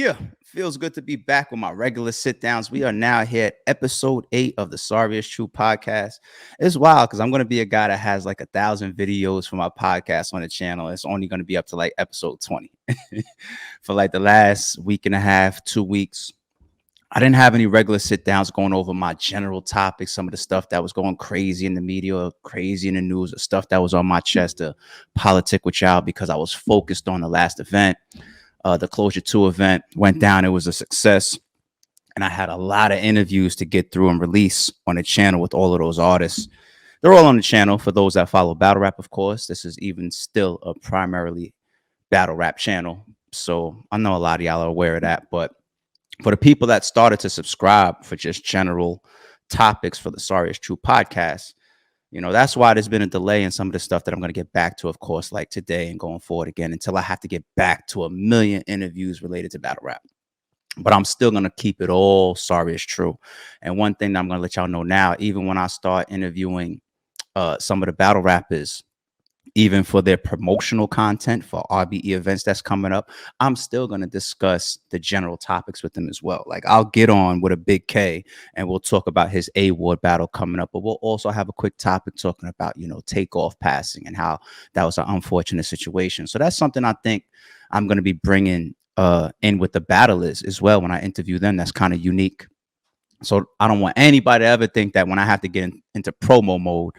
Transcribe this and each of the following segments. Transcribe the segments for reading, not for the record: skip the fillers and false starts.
Yeah, feels good to be back with my regular sit downs. We are now here at episode 8 of the Sorry is True podcast. It's wild because I'm going to be a guy that has like 1,000 videos for my podcast on the channel. It's only going to be up to like episode 20 for like the last week and a half, 2 weeks. I didn't have any regular sit downs going over my general topics, some of the stuff that was going crazy in the media, or crazy in the news, or stuff that was on my chest to politic with y'all because I was focused on the last event. The Closure 2 event went down. It was a success. And I had a lot of interviews to get through and release on the channel with all of those artists. They're all on the channel for those that follow battle rap, of course. This is even still a primarily battle rap channel. So I know a lot of y'all are aware of that. But for the people that started to subscribe for just general topics for the Sorry is True podcast, that's why there's been a delay in some of the stuff that I'm going to get back to, of course, like today and going forward again, until I have to get back to a million interviews related to battle rap. But I'm still going to keep it all Sorry is True. And one thing that I'm going to let y'all know now, even when I start interviewing some of the battle rappers, even for their promotional content for RBE events that's coming up, I'm still going to discuss the general topics with them as well. Like I'll get on with a Big K and we'll talk about his A-Ward battle coming up, but we'll also have a quick topic talking about, takeoff passing and how that was an unfortunate situation. So that's something I think I'm going to be bringing in with the battlers as well when I interview them. That's kind of unique. So I don't want anybody to ever think that when I have to get into promo mode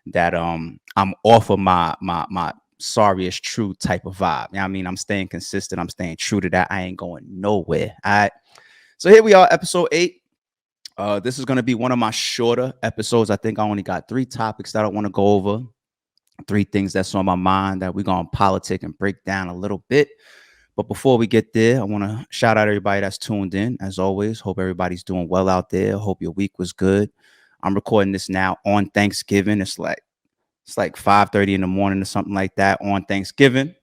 that I'm off of my Sorry is True type of vibe. You know what I mean? I'm staying consistent. I'm staying true to that. I ain't going nowhere. All right. So here we are, episode 8. This is going to be one of my shorter episodes. I think I only got 3 topics that I want to go over. 3 things that's on my mind that we're going to politic and break down a little bit. But before we get there, I want to shout out everybody that's tuned in. As always, hope everybody's doing well out there. Hope your week was good. I'm recording this now on Thanksgiving. It's like 5:30 in the morning or something like that on Thanksgiving.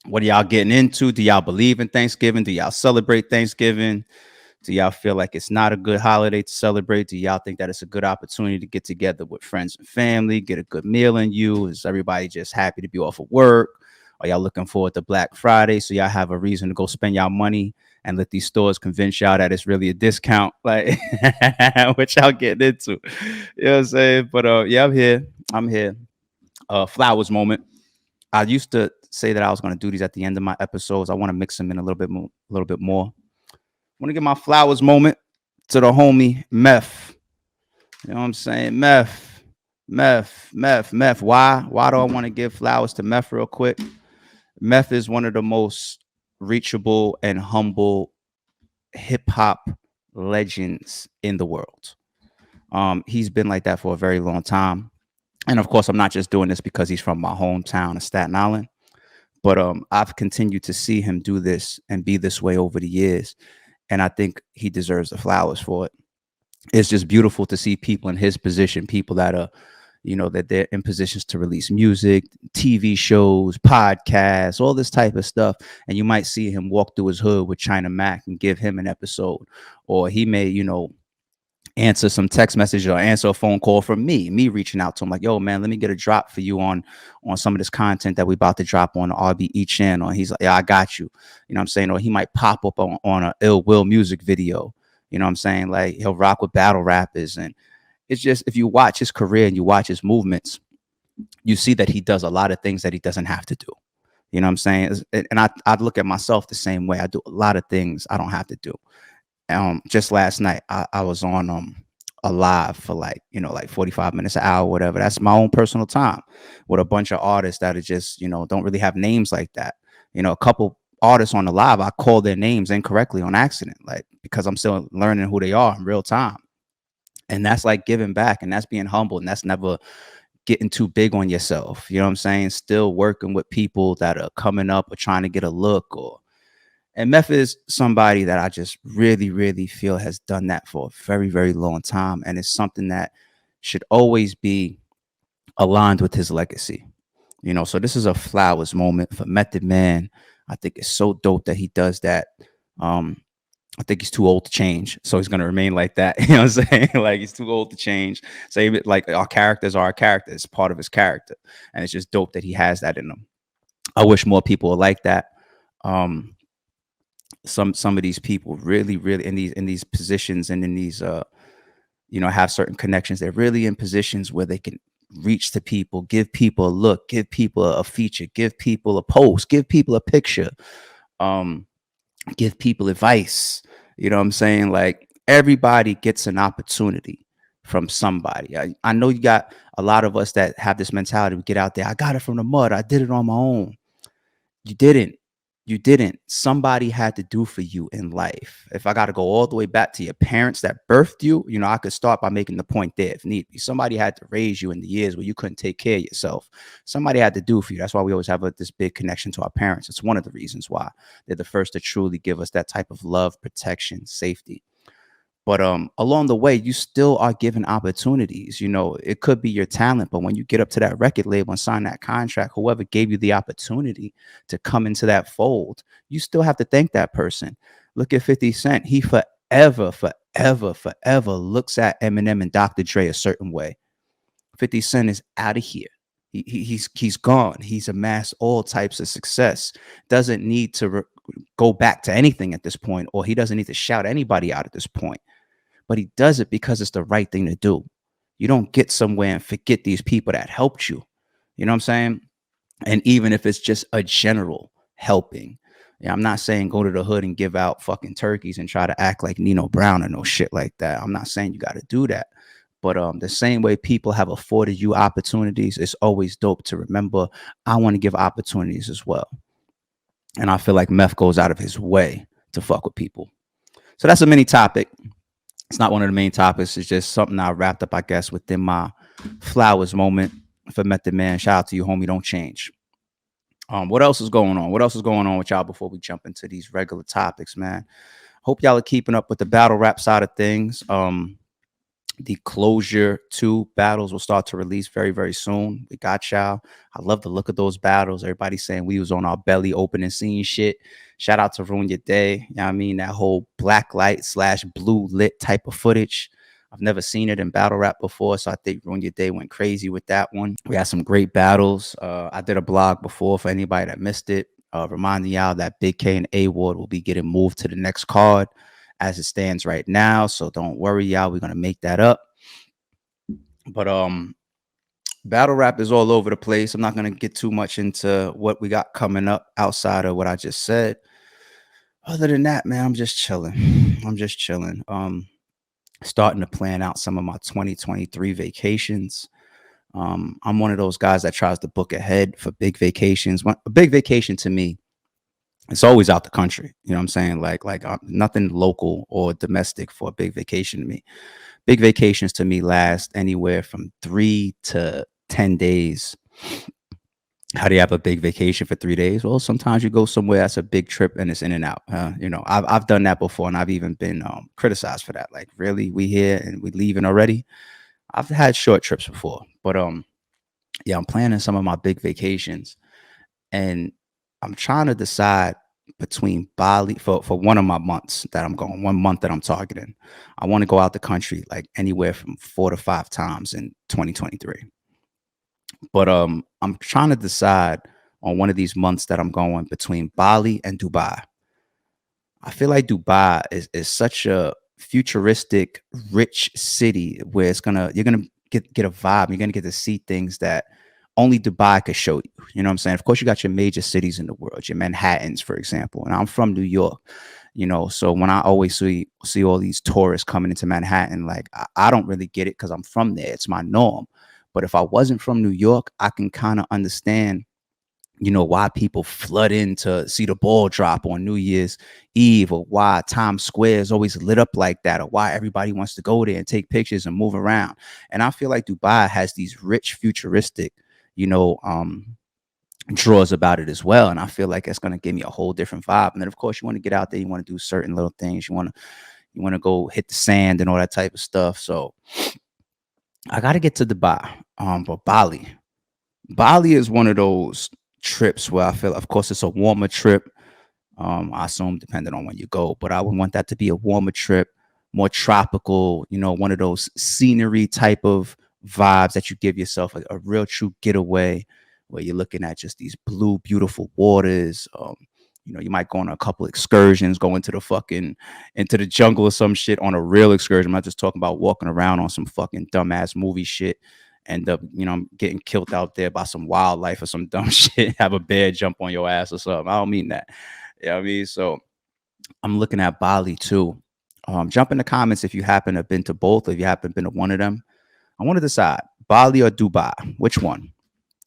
What are y'all getting into? Do y'all believe in Thanksgiving? Do y'all celebrate Thanksgiving? Do y'all feel like it's not a good holiday to celebrate? Do y'all think that it's a good opportunity to get together with friends and family, get a good meal in you? Is everybody just happy to be off of work? Are y'all looking forward to Black Friday so y'all have a reason to go spend y'all money and let these stores convince y'all that it's really a discount? Like, what y'all getting into? You know what I'm saying? But yeah, I'm here. Flowers moment. I used to say that I was going to do these at the end of my episodes. I want to mix them in a little bit more. I want to give my flowers moment to the homie Meth. You know what I'm saying? Meth. Why do I want to give flowers to Meth real quick? Meth is one of the most reachable and humble hip hop legends in the world. He's been like that for a very long time. And of course, I'm not just doing this because he's from my hometown of Staten Island, but I've continued to see him do this and be this way over the years. And I think he deserves the flowers for it. It's just beautiful to see people in his position, people that are, that they're in positions to release music, TV shows, podcasts, all this type of stuff. And you might see him walk through his hood with China Mac and give him an episode, or he may, answer some text message or answer a phone call from me reaching out to him like, yo, man, let me get a drop for you on some of this content that we about to drop on the RBE channel. And he's like, yeah, I got you. You know what I'm saying? Or he might pop up on a Ill Will music video. You know what I'm saying? Like he'll rock with battle rappers. And it's just, if you watch his career and you watch his movements, you see that he does a lot of things that he doesn't have to do. You know what I'm saying? And I look at myself the same way. I do a lot of things I don't have to do. Just last night, I was on a live for like 45 minutes, an hour, whatever. That's my own personal time with a bunch of artists that are just, don't really have names like that. A couple artists on the live, I called their names incorrectly on accident, like because I'm still learning who they are in real time. And that's like giving back, and that's being humble, and that's never getting too big on yourself. You know what I'm saying? Still working with people that are coming up or trying to get a look. And Meth is somebody that I just really, really feel has done that for a very, very long time. And it's something that should always be aligned with his legacy. So this is a flowers moment for Method Man. I think it's so dope that he does that. I think he's too old to change. So he's going to remain like that. You know what I'm saying? Like he's too old to change. Same it like our characters are our characters. It's part of his character. And it's just dope that he has that in him. I wish more people were like that. some of these people really in these positions and in these have certain connections. They're really in positions where they can reach to people, give people a look, give people a feature, give people a post, give people a picture, um, give people advice. You know what I'm saying? Like everybody gets an opportunity from somebody. I know you got a lot of us that have this mentality. We get out there. I got it from the mud. I did it on my own. You didn't. You didn't. Somebody had to do for you in life. If I got to go all the way back to your parents that birthed you, I could start by making the point there if need be. Somebody had to raise you in the years where you couldn't take care of yourself. Somebody had to do for you. That's why we always have this big connection to our parents. It's one of the reasons why they're the first to truly give us that type of love, protection, safety. But along the way, you still are given opportunities. It could be your talent, but when you get up to that record label and sign that contract, whoever gave you the opportunity to come into that fold, you still have to thank that person. Look at 50 Cent. He forever looks at Eminem and Dr. Dre a certain way. 50 Cent is out of here. He's gone. He's amassed all types of success. Doesn't need to go back to anything at this point, or he doesn't need to shout anybody out at this point. But he does it because it's the right thing to do. You don't get somewhere and forget these people that helped you. You know what I'm saying? And even if it's just a general helping, I'm not saying go to the hood and give out fucking turkeys and try to act like Nino Brown or no shit like that. I'm not saying you got to do that. But the same way people have afforded you opportunities, it's always dope to remember, I want to give opportunities as well. And I feel like Meth goes out of his way to fuck with people. So that's a mini topic. It's not one of the main topics. It's just something I wrapped up, I guess, within my flowers moment for Method Man. Shout out to you, homie. Don't change. What else is going on? What else is going on with y'all before we jump into these regular topics, man? Hope y'all are keeping up with the battle rap side of things. The Closure 2 battles will start to release very, very soon. We got y'all. I love the look of those battles. Everybody saying we was on our belly opening scene shit. Shout out to Ruin Your Day. You know what I mean? That whole black light / blue lit type of footage. I've never seen it in battle rap before, so I think Ruin Your Day went crazy with that one. We had some great battles. I did a blog before for anybody that missed it, reminding y'all that Big K and A Ward will be getting moved to the next card as it stands right now. So don't worry, y'all. We're gonna make that up. But battle rap is all over the place. I'm not gonna get too much into what we got coming up outside of what I just said. Other than that, man, I'm just chilling. Starting to plan out some of my 2023 vacations. I'm one of those guys that tries to book ahead for big vacations. A big vacation to me, it's always out the country. You know what I'm saying? Like nothing local or domestic for a big vacation to me. Big vacations to me last anywhere from 3 to 10 days. How do you have a big vacation for 3 days? Well, sometimes you go somewhere that's a big trip and it's in and out. I've done that before, and I've even been criticized for that. Like, really, we here and we leaving already? I've had short trips before, but yeah, I'm planning some of my big vacations, and I'm trying to decide between Bali for one of my months that I'm going, 1 month that I'm targeting. I want to go out the country like anywhere from 4 to 5 times in 2023. But I'm trying to decide on one of these months that I'm going between Bali and Dubai. I feel like Dubai is such a futuristic, rich city where you're gonna get a vibe. You're gonna get to see things that only Dubai could show you. You know what I'm saying? Of course, you got your major cities in the world, your Manhattans, for example. And I'm from New York, so when I always see all these tourists coming into Manhattan, like I don't really get it because I'm from there. It's my norm. But if I wasn't from New York, I can kind of understand, why people flood in to see the ball drop on New Year's Eve, or why Times Square is always lit up like that, or why everybody wants to go there and take pictures and move around. And I feel like Dubai has these rich, futuristic, draws about it as well. And I feel like it's going to give me a whole different vibe. And then, of course, you want to get out there. You want to do certain little things. You want to go hit the sand and all that type of stuff. So I got to get to Dubai. But Bali is one of those trips where I feel, of course, it's a warmer trip. I assume depending on when you go, but I would want that to be a warmer trip, more tropical, one of those scenery type of vibes that you give yourself, a real true getaway where you're looking at just these blue, beautiful waters, You might go on a couple excursions, go into the jungle or some shit on a real excursion. I'm not just talking about walking around on some fucking dumbass movie shit. End up, getting killed out there by some wildlife or some dumb shit. Have a bear jump on your ass or something. I don't mean that. You know what I mean? So I'm looking at Bali too. Jump in the comments if you happen to have been to both, or if you happen to been to one of them. I want to decide Bali or Dubai. Which one?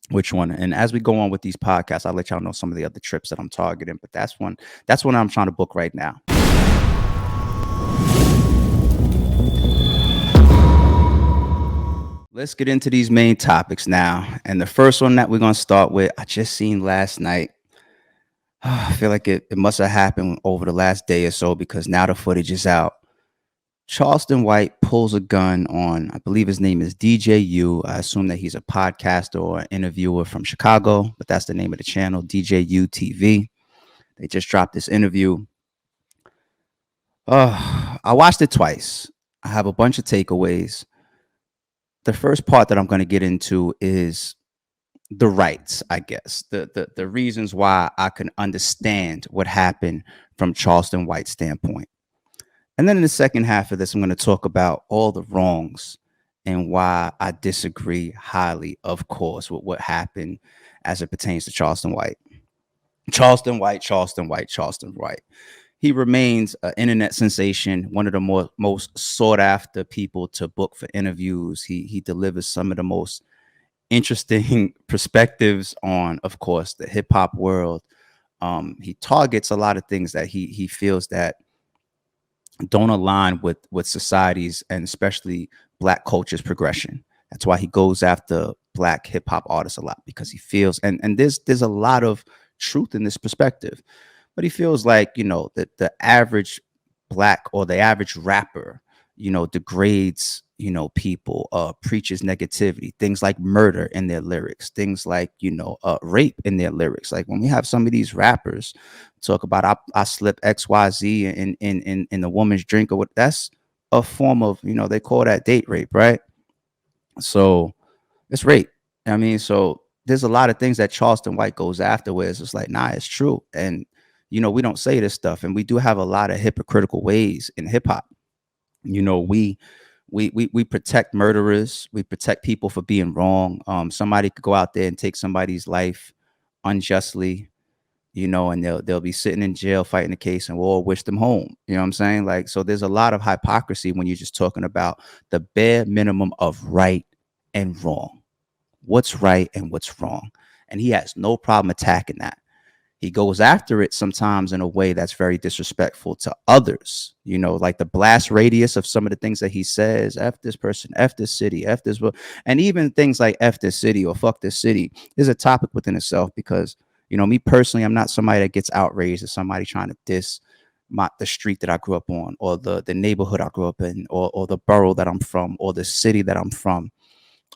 Which one? And as we go on with these podcasts, I'll let y'all know some of the other trips that I'm targeting. But that's one. That's one I'm trying to book right now. Let's get into these main topics now. And the first one that we're going to start with, I just seen last night. I feel like it must have happened over the last day or so, because now the footage is out. Charleston White pulls a gun on, I believe his name is DJU. I assume that he's a podcaster or an interviewer from Chicago, but that's the name of the channel, DJU TV. They just dropped this interview. I watched it twice. I have a bunch of takeaways. The first part that I'm going to get into is the rights, I guess, the reasons why I can understand what happened from Charleston White's standpoint. And then in the second half of this, I'm going to talk about all the wrongs and why I disagree highly, of course, with what happened as it pertains to Charleston White. Charleston White, Charleston White, Charleston White. He remains an internet sensation, one of the most sought after people to book for interviews. He delivers some of the most interesting perspectives on, of course, the hip hop world. He targets a lot of things that he feels that don't align with society's and especially Black culture's progression. That's why he goes after Black hip hop artists a lot, because he feels, and there's a lot of truth in this perspective, but he feels like, that the average Black or the average rapper, degrades, people, preaches negativity, things like murder in their lyrics, things like, rape in their lyrics. Like when we have some of these rappers talk about I slip XYZ in the woman's drink, or what, that's a form of, they call that date rape, right? So it's rape. I mean, so there's a lot of things that Charleston White goes after where it's just like, nah, it's true. And, we don't say this stuff, and we do have a lot of hypocritical ways in hip hop. We protect murderers. We protect people for being wrong. Somebody could go out there and take somebody's life unjustly, and they'll be sitting in jail fighting the case, and we'll all wish them home. You know what I'm saying? Like, so there's a lot of hypocrisy when you're just talking about the bare minimum of right and wrong. What's right and what's wrong. And he has no problem attacking that. He goes after it sometimes in a way that's very disrespectful to others, like the blast radius of some of the things that he says, F this person, F this city, F this, and even things like F this city or fuck this city is a topic within itself, because, me personally, I'm not somebody that gets outraged at somebody trying to diss the street that I grew up on, or the neighborhood I grew up in, or the borough that I'm from, or the city that I'm from.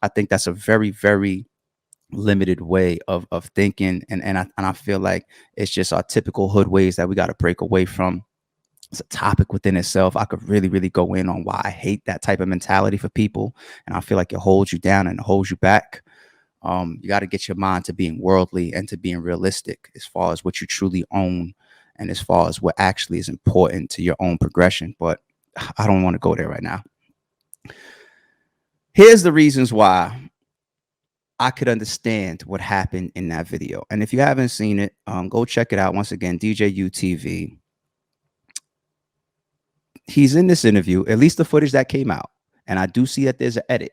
I think that's a very, very limited way of thinking, and I feel like it's just our typical hood ways that we got to break away from. It's a topic within itself. I could really, really go in on why I hate that type of mentality for people, and I feel like it holds you down and holds you back. You got to get your mind to being worldly and to being realistic as far as what you truly own, and as far as what actually is important to your own progression. But I don't want to go there right now. Here's the reasons why I could understand what happened in that video. And if you haven't seen it, go check it out. Once again, DJU TV. He's in this interview, at least the footage that came out. And I do see that there's an edit.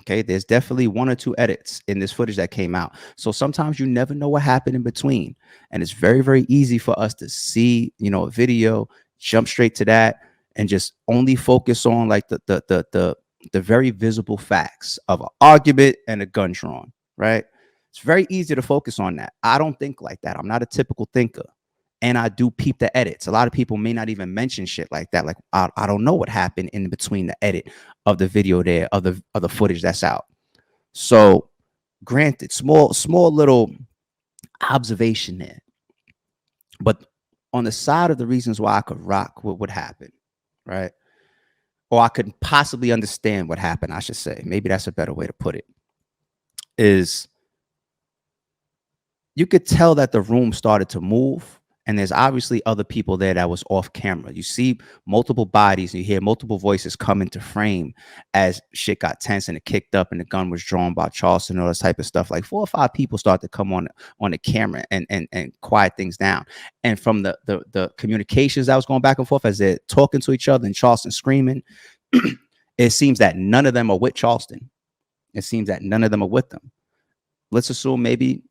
Okay, there's definitely one or two edits in this footage that came out. So sometimes you never know what happened in between. And it's very, very easy for us to see, a video, jump straight to that, and just only focus on like the very visible facts of an argument and a gun drawn, right? It's very easy to focus on that. I don't think like that. I'm not a typical thinker. And I do peep the edits. A lot of people may not even mention shit like that. Like, I don't know what happened in between the edit of the video there, of the footage that's out. So granted, small little observation there. But on the side of the reasons why I could rock what would happen, right? Or I could possibly understand what happened, I should say. Maybe that's a better way to put it. Is you could tell that the room started to move, And there's obviously other people there that was off camera. You see multiple bodies, and you hear multiple voices come into frame as shit got tense and it kicked up and the gun was drawn by Charleston and all this type of stuff. Like 4 or 5 people start to come on the camera and quiet things down. And from the communications that was going back and forth as they're talking to each other and Charleston screaming, it seems that none of them are with Charleston. It seems that none of them are with them. Let's assume maybe,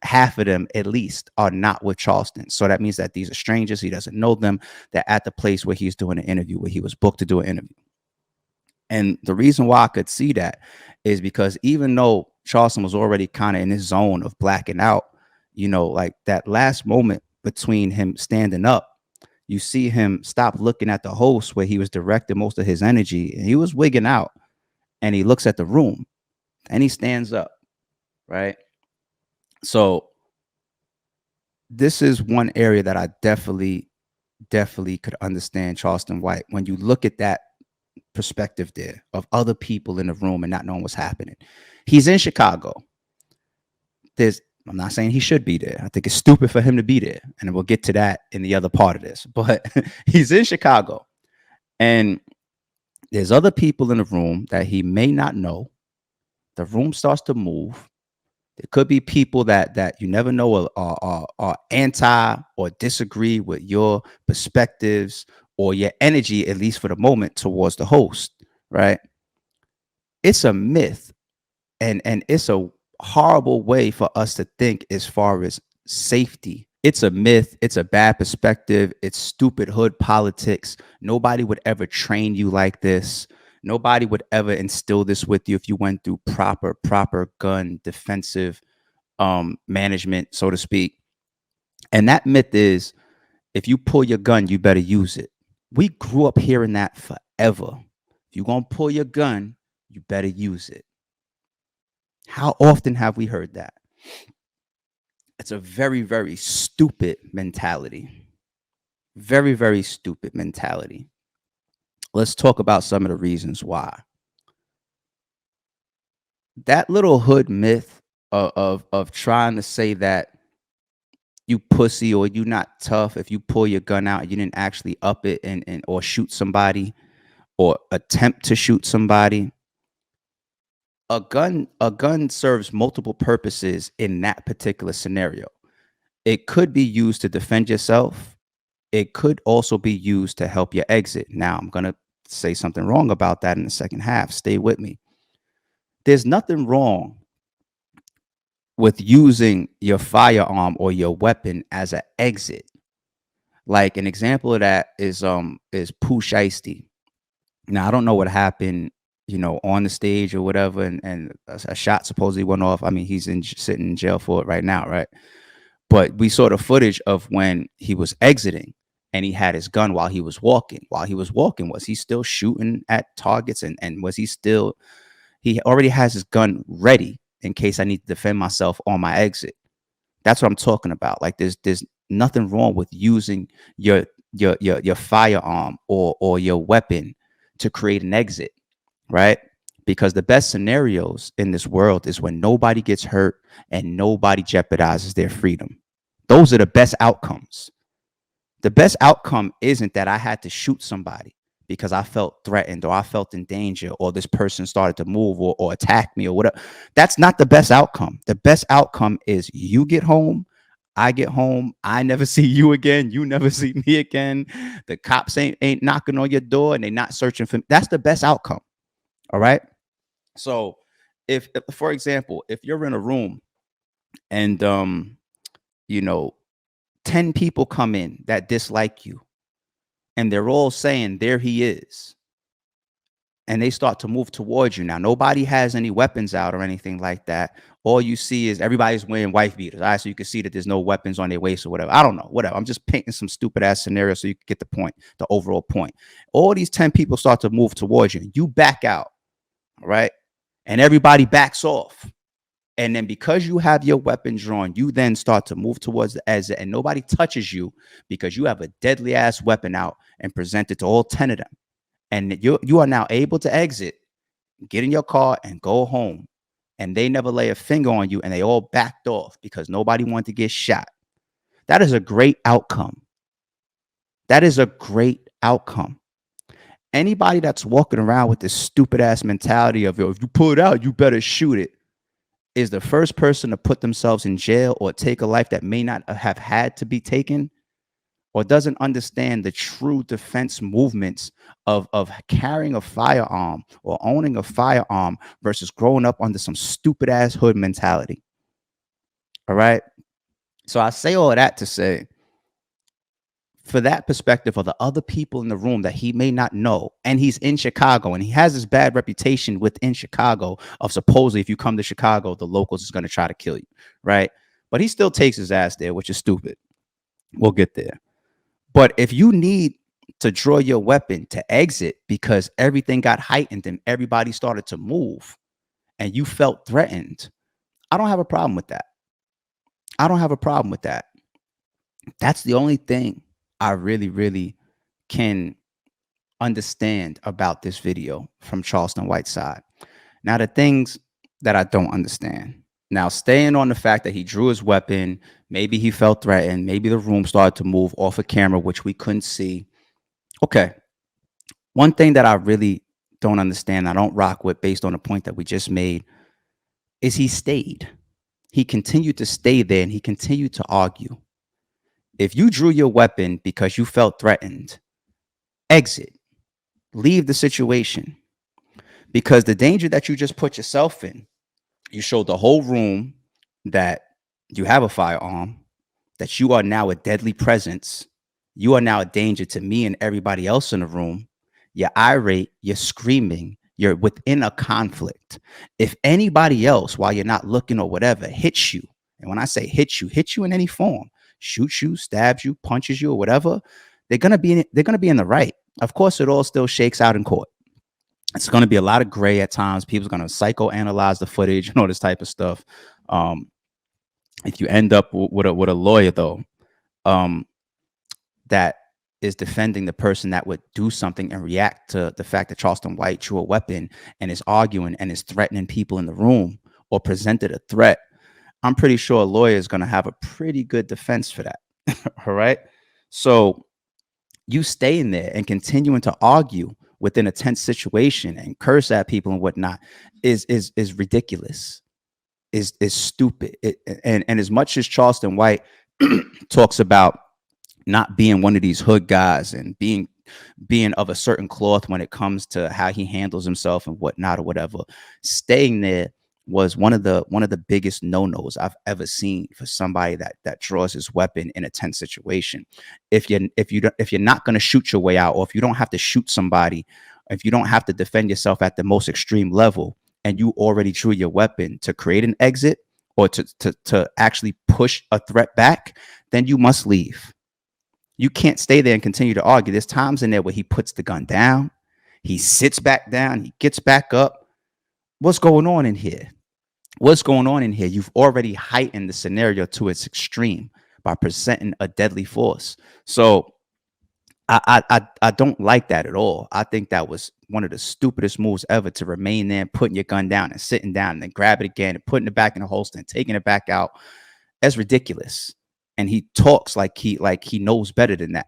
half of them at least are not with Charleston. So that means that these are strangers. He doesn't know them. They're at the place where he's doing an interview, where he was booked to do an interview. And the reason why I could see that is because even though Charleston was already kind of in his zone of blacking out, like that last moment between him standing up, you see him stop looking at the host where he was directing most of his energy, and he was wigging out, and he looks at the room and he stands up, right? So this is one area that I definitely could understand Charleston White when you look at that perspective there of other people in the room and not knowing what's happening. He's in Chicago. I'm not saying he should be there. I think it's stupid for him to be there. And we'll get to that in the other part of this. But he's in Chicago. And there's other people in the room that he may not know. The room starts to move. There could be people that you never know are anti or disagree with your perspectives or your energy, at least for the moment, towards the host, right? It's a myth, and it's a horrible way for us to think as far as safety. It's a myth. It's a bad perspective. It's stupid hood politics. Nobody would ever train you like this. Nobody would ever instill this with you if you went through proper gun defensive management, so to speak. And that myth is, if you pull your gun, you better use it. We grew up hearing that forever. If you're going to pull your gun, you better use it. How often have we heard that? It's a very, very stupid mentality. Very, very stupid mentality. Let's talk about some of the reasons why. That little hood myth of trying to say that you pussy or you not tough if you pull your gun out and you didn't actually up it and or shoot somebody or attempt to shoot somebody. A gun serves multiple purposes in that particular scenario. It could be used to defend yourself. It could also be used to help your exit. Now, I'm going to say something wrong about that in the second half. Stay with me. There's nothing wrong with using your firearm or your weapon as an exit. Like an example of that is Pooh Shiesty. Now, I don't know what happened, on the stage or whatever, and a shot supposedly went off. I mean, he's sitting in jail for it right now, right? But we saw the footage of when he was exiting and he had his gun while he was walking. While he was walking, was he still shooting at targets? And was he already has his gun ready in case I need to defend myself on my exit? That's what I'm talking about. Like there's nothing wrong with using your firearm or your weapon to create an exit, right? Because the best scenarios in this world is when nobody gets hurt and nobody jeopardizes their freedom. Those are the best outcomes. The best outcome isn't that I had to shoot somebody because I felt threatened or I felt in danger or this person started to move or attack me or whatever. That's not the best outcome. The best outcome is you get home, I get home, I never see you again, you never see me again. The cops ain't knocking on your door and they're not searching for me. That's the best outcome. All right. So if for example, if you're in a room and 10 people come in that dislike you and they're all saying there he is, and they start to move towards you. Now, nobody has any weapons out or anything like that. All you see is everybody's wearing wife beaters. All right, so you can see that there's no weapons on their waist or whatever. I don't know, whatever. I'm just painting some stupid ass scenario so you can get the point, the overall point. All these 10 people start to move towards you. You back out, all right? And everybody backs off. And then because you have your weapon drawn, you then start to move towards the exit and nobody touches you because you have a deadly ass weapon out and present it to all 10 of them. And you are now able to exit, get in your car and go home. And they never lay a finger on you and they all backed off because nobody wanted to get shot. That is a great outcome. That is a great outcome. Anybody that's walking around with this stupid ass mentality of, yo, if you pull it out, you better shoot it, is the first person to put themselves in jail or take a life that may not have had to be taken, or doesn't understand the true defense movements of carrying a firearm or owning a firearm versus growing up under some stupid ass hood mentality. All right. So I say all of that to say, for that perspective of the other people in the room that he may not know, and he's in Chicago and he has this bad reputation within Chicago of supposedly if you come to Chicago, the locals is going to try to kill you, right? But he still takes his ass there, which is stupid. We'll get there. But if you need to draw your weapon to exit because everything got heightened and everybody started to move and you felt threatened, I don't have a problem with that. I don't have a problem with that. That's the only thing I really, really can understand about this video from Charleston White's side. Now, the things that I don't understand. Now, staying on the fact that he drew his weapon, maybe he felt threatened, maybe the room started to move off of camera, which we couldn't see. Okay. One thing that I really don't understand, I don't rock with based on the point that we just made, is he stayed. He continued to stay there and he continued to argue. If you drew your weapon because you felt threatened, exit, leave the situation, because the danger that you just put yourself in, you showed the whole room that you have a firearm, that you are now a deadly presence. You are now a danger to me and everybody else in the room. You're irate, you're screaming, you're within a conflict. If anybody else, while you're not looking or whatever, hits you, and when I say hit you in any form, shoots you, stabs you, punches you, or whatever, they're gonna be in the right. Of course, it all still shakes out in court. It's gonna be a lot of gray at times. People's gonna psychoanalyze the footage and all this type of stuff. If you end up with a lawyer though, that is defending the person that would do something and react to the fact that Charleston White drew a weapon and is arguing and is threatening people in the room or presented a threat, I'm pretty sure a lawyer is going to have a pretty good defense for that. All right. So you staying there and continuing to argue within a tense situation and curse at people and whatnot is ridiculous, is stupid. And as much as Charleston White talks about not being one of these hood guys and being of a certain cloth when it comes to how he handles himself and whatnot or whatever, staying there was one of the biggest no-nos I've ever seen for somebody that draws his weapon in a tense situation. If you're not going to shoot your way out, or if you don't have to shoot somebody, if you don't have to defend yourself at the most extreme level, and you already drew your weapon to create an exit or to actually push a threat back, then you must leave. You can't stay there and continue to argue. There's times in there where he puts the gun down, he sits back down, he gets back up. What's going on in here? What's going on in here? You've already heightened the scenario to its extreme by presenting a deadly force. So I don't like that at all. I think that was one of the stupidest moves ever, to remain there, putting your gun down and sitting down and then grab it again and putting it back in the holster and taking it back out. That's ridiculous. And he talks like he knows better than that.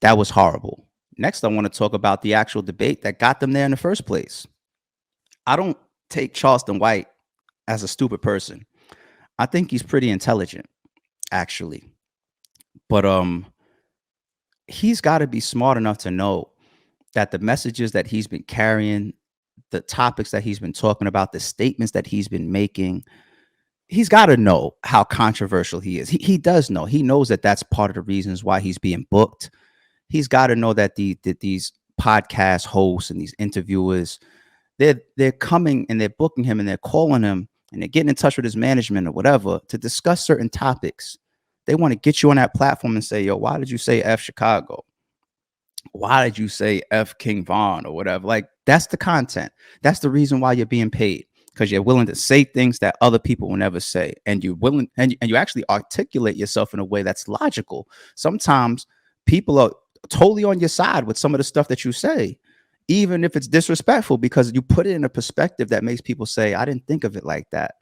That was horrible. Next, I want to talk about the actual debate that got them there in the first place. I don't take Charleston White as a stupid person. I think he's pretty intelligent, actually. But he's got to be smart enough to know that the messages that he's been carrying, the topics that he's been talking about, the statements that he's been making, he's got to know how controversial he is. He does know. He knows that that's part of the reasons why he's being booked. He's got to know that these podcast hosts and these interviewers, they're coming and they're booking him and they're calling him and they're getting in touch with his management or whatever to discuss certain topics. They want to get you on that platform and say, yo, why did you say F Chicago? Why did you say F King Von or whatever? Like, that's the content. That's the reason why you're being paid, because you're willing to say things that other people will never say. And you're willing, and you actually articulate yourself in a way that's logical. Sometimes people are totally on your side with some of the stuff that you say, even if it's disrespectful, because you put it in a perspective that makes people say, I didn't think of it like that.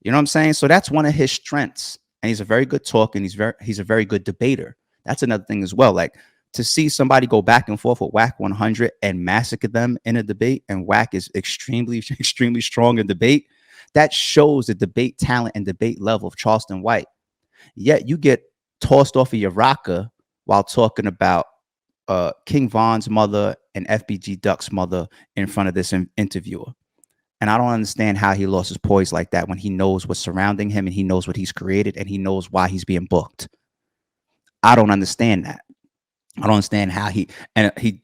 You know what I'm saying? So that's one of his strengths. and he's a very good talker, and he's a very good debater. That's another thing as well. Like, to see somebody go back and forth with Whack 100 and massacre them in a debate, and Whack is extremely extremely strong in debate. That shows the debate talent and debate level of Charleston White. Yet you get tossed off of your rocker while talking about King Von's mother and FBG Duck's mother in front of this interviewer. And I don't understand how he lost his poise like that when he knows what's surrounding him, and he knows what he's created, and he knows why he's being booked. I don't understand that. I don't understand how he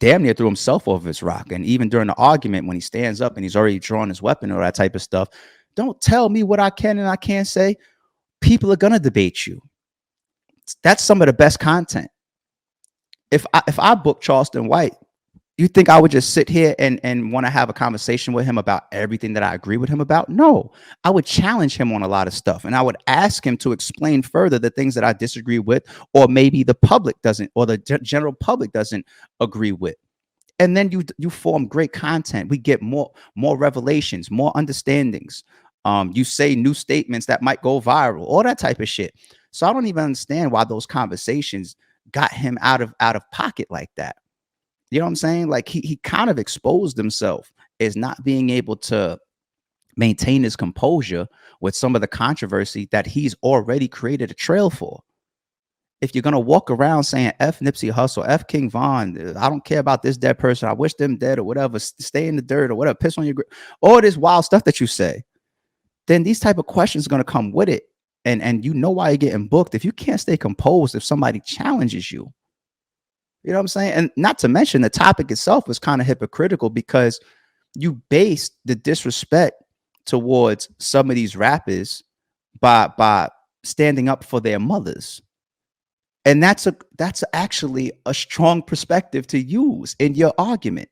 damn near threw himself over his rock. And even during the argument, when he stands up and he's already drawn his weapon or that type of stuff, don't tell me what I can and I can't say. People are gonna debate you. That's some of the best content. If I book Charleston White, you think I would just sit here and want to have a conversation with him about everything that I agree with him about? No, I would challenge him on a lot of stuff, and I would ask him to explain further the things that I disagree with, or maybe the public doesn't, or the general public doesn't agree with. And then you form great content. We get more revelations, more understandings. You say new statements that might go viral, all that type of shit. So I don't even understand why those conversations got him out of pocket like that. You know what I'm saying? Like, he kind of exposed himself as not being able to maintain his composure with some of the controversy that he's already created a trail for. If you're gonna walk around saying F Nipsey Hussle, F King Von, I don't care about this dead person, I wish them dead, or whatever, stay in the dirt or whatever, piss on your all this wild stuff that you say, then these type of questions are gonna come with it. And you know why you're getting booked if you can't stay composed if somebody challenges you. You know what I'm saying? And not to mention, the topic itself was kind of hypocritical, because you base the disrespect towards some of these rappers by standing up for their mothers. And that's actually a strong perspective to use in your argument,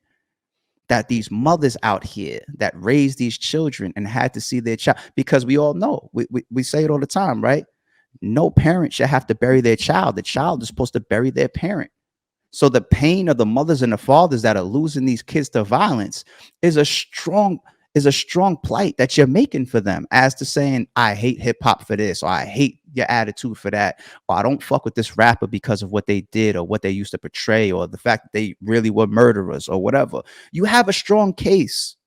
that these mothers out here that raised these children and had to see their child, because we all know, we say it all the time, right? No parent should have to bury their child. The child is supposed to bury their parent. So the pain of the mothers and the fathers that are losing these kids to violence is a strong plight that you're making for them, as to saying, I hate hip hop for this, or I hate your attitude for that, or I don't fuck with this rapper because of what they did or what they used to portray, or the fact that they really were murderers or whatever. You have a strong case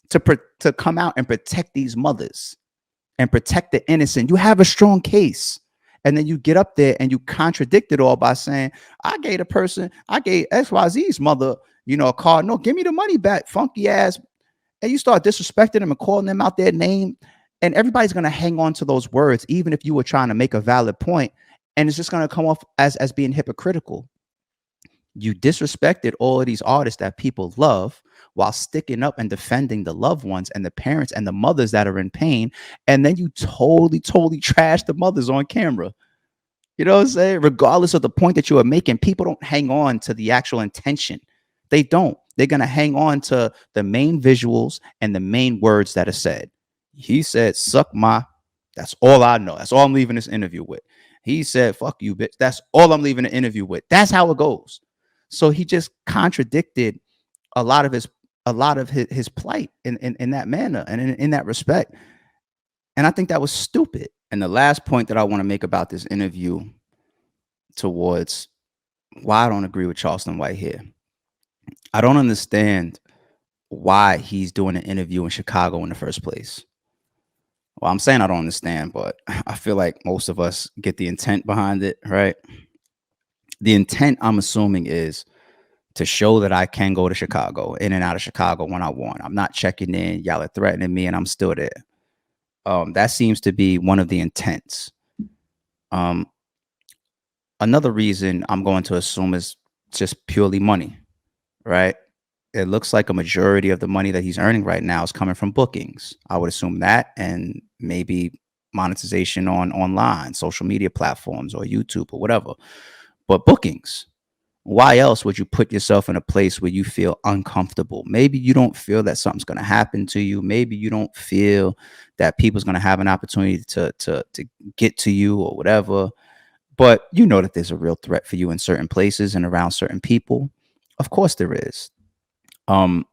to come out and protect these mothers and protect the innocent. You have a strong case. And then you get up there and you contradict it all by saying, I gave XYZ's mother, a car. No, give me the money back, funky ass. And you start disrespecting them and calling them out their name. And everybody's going to hang on to those words, even if you were trying to make a valid point. And it's just going to come off as being hypocritical. You disrespected all of these artists that people love while sticking up and defending the loved ones and the parents and the mothers that are in pain. And then you totally trash the mothers on camera. You know what I'm saying? Regardless of the point that you are making, people don't hang on to the actual intention. They don't. They're going to hang on to the main visuals and the main words that are said. He said, suck my, that's all I know. That's all I'm leaving this interview with. He said, fuck you, bitch. That's all I'm leaving the interview with. That's how it goes. So he just contradicted a lot of his plight in that manner and in that respect. And I think that was stupid. And the last point that I want to make about this interview, towards why I don't agree with Charleston White here. I don't understand why he's doing an interview in Chicago in the first place. Well, I'm saying I don't understand, but I feel like most of us get the intent behind it, right? The intent, I'm assuming, is to show that I can go to Chicago, in and out of Chicago when I want. I'm not checking in. Y'all are threatening me and I'm still there. That seems to be one of the intents. Another reason I'm going to assume is just purely money, right? It looks like a majority of the money that he's earning right now is coming from bookings. I would assume that, and maybe monetization on online, social media platforms, or YouTube or whatever. But bookings. Why else would you put yourself in a place where you feel uncomfortable? Maybe you don't feel that something's going to happen to you. Maybe you don't feel that people's going to have an opportunity to get to you or whatever. But you know that there's a real threat for you in certain places and around certain people. Of course there is. But